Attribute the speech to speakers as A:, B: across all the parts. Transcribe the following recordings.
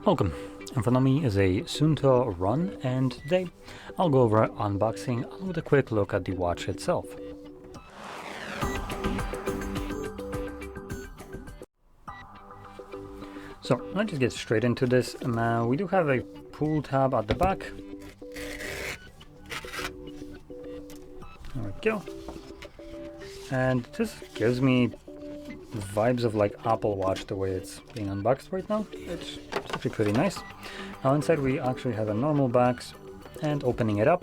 A: Welcome. In front of me is a SUUNTO Run, and today I'll go over unboxing along with a quick look at the watch itself. So let's just get straight into this. We do have a pull tab at the back. There we go. And this gives me vibes of like Apple Watch the way it's being unboxed right now. It's actually pretty nice. Now inside we actually have a normal box, and opening it up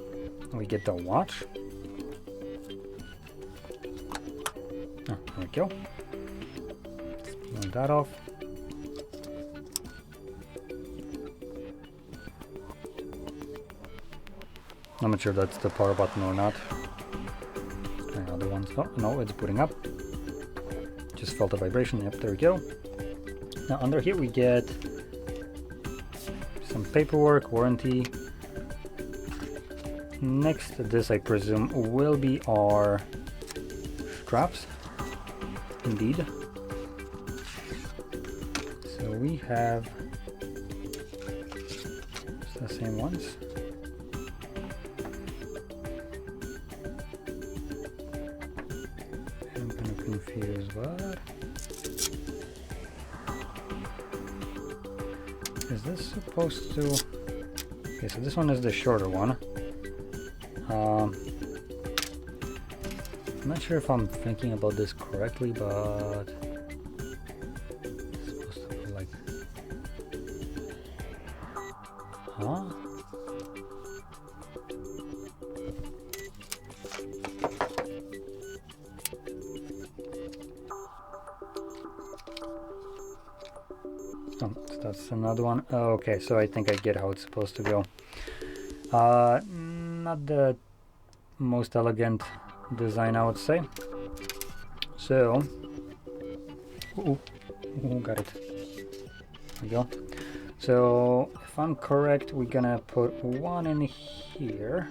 A: we get the watch. Oh, there we go. Let's peel that off. I'm not sure if that's the power button or not. Try other ones. Oh no, it's booting up. Just felt a vibration. Yep, there we go. Now under here we get some paperwork, warranty. Next to this, I presume, will be our straps. Indeed. So we have the same ones. I'm kind of confused. What? Is this supposed to... Okay, so this one is the shorter one. I'm not sure if I'm thinking about this correctly, but it's supposed to be like... Huh? Oh, that's another one. Oh, okay, so I think I get how it's supposed to go. Not the most elegant design, I would say. So, got it. There we go. So, if I'm correct, we're gonna put one in here.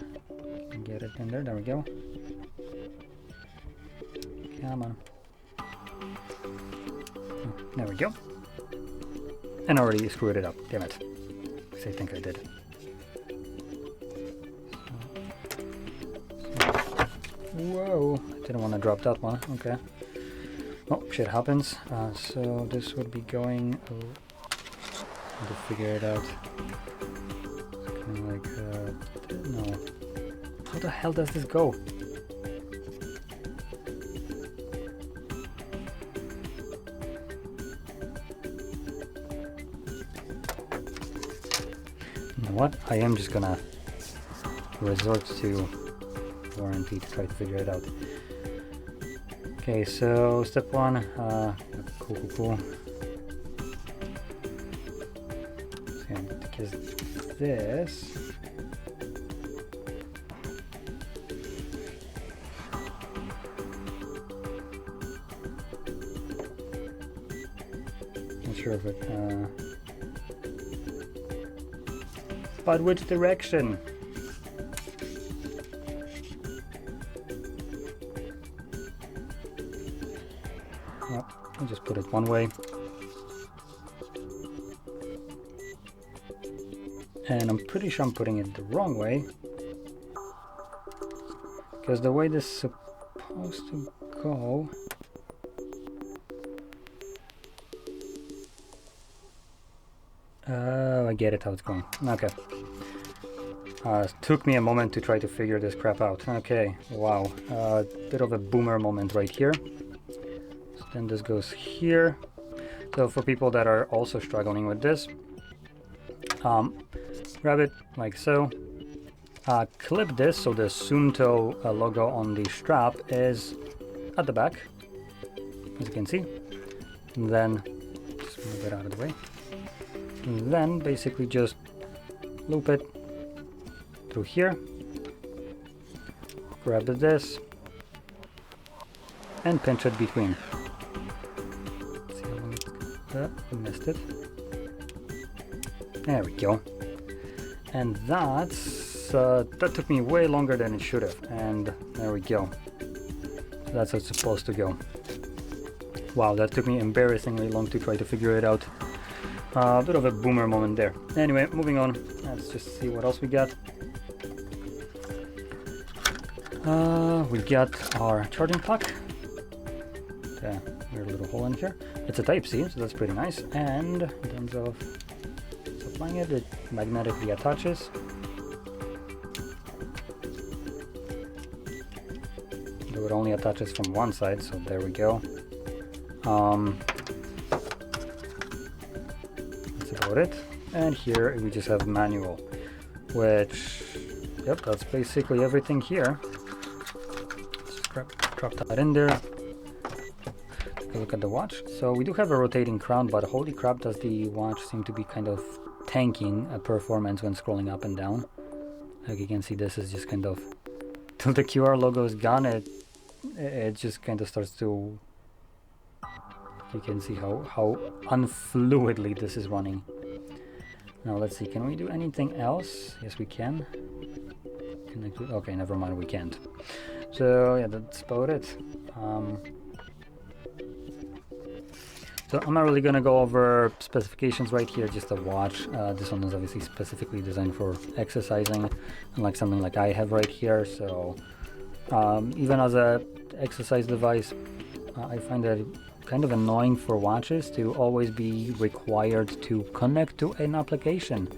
A: Get it in there. There we go. Come on. Oh, there we go. And already screwed it up. Damn it. I think I did. Whoa, I didn't want to drop that one. Okay. Oh, shit happens. So this would be going... Oh, I have to figure it out. It's kind of like... no. How the hell does this go? You know what? I am just gonna resort to warranty to try to figure it out. Okay, so step one, cool. So because this not sure if it but which direction? Well, I'll just put it one way. And I'm pretty sure I'm putting it the wrong way. Because the way this is supposed to go... I get it how it's going. Okay. It took me a moment to try to figure this crap out. Okay, wow. Bit of a boomer moment right here. So then this goes here. So for people that are also struggling with this, grab it like so. Clip this so the SUUNTO logo on the strap is at the back, as you can see. And then just move it out of the way. And then basically just loop it through here, grab this, and pinch it between. See how long it's missed it. There we go. And that took me way longer than it should have. And there we go. That's how it's supposed to go. Wow, that took me embarrassingly long to try to figure it out. A bit of a boomer moment there. Anyway, moving on. Let's just see what else we got. We got our charging puck. Yeah, weird little hole in here. It's a Type-C, so that's pretty nice. And in terms of supplying it, it magnetically attaches. Though it only attaches from one side, so there we go. That's about it. And here we just have manual, which, yep, that's basically everything here. Let's just drop that in there. Take a look at the watch. So we do have a rotating crown, but holy crap, does the watch seem to be kind of tanking a performance when scrolling up and down. Like you can see, this is just kind of, till the QR logo is gone, it just kind of starts to, you can see how unfluidly this is running. Now let's see, can we do anything else? Yes, we can. Okay, never mind, we can't. So yeah, that's about it. So I'm not really gonna go over specifications right here, just a watch. This one is obviously specifically designed for exercising, unlike something like I have right here. So even as a exercise device, I find that kind of annoying for watches to always be required to connect to an application.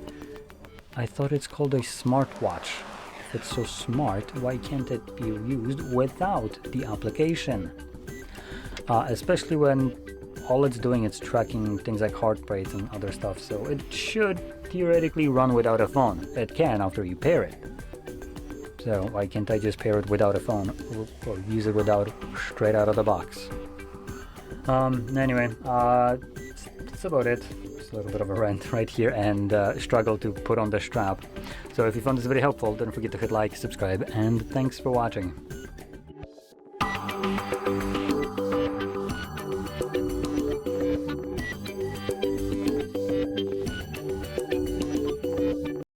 A: I thought it's called a smartwatch. If it's so smart, why can't it be used without the application? Especially when all it's doing is tracking things like heart rates and other stuff, so it should theoretically run without a phone. It can after you pair it. So why can't I just pair it without a phone, or use it without, straight out of the box? Anyway, that's about it. Just a little bit of a rant right here, and struggle to put on the strap. So if you found this video helpful, don't forget to hit like, subscribe, and thanks for watching.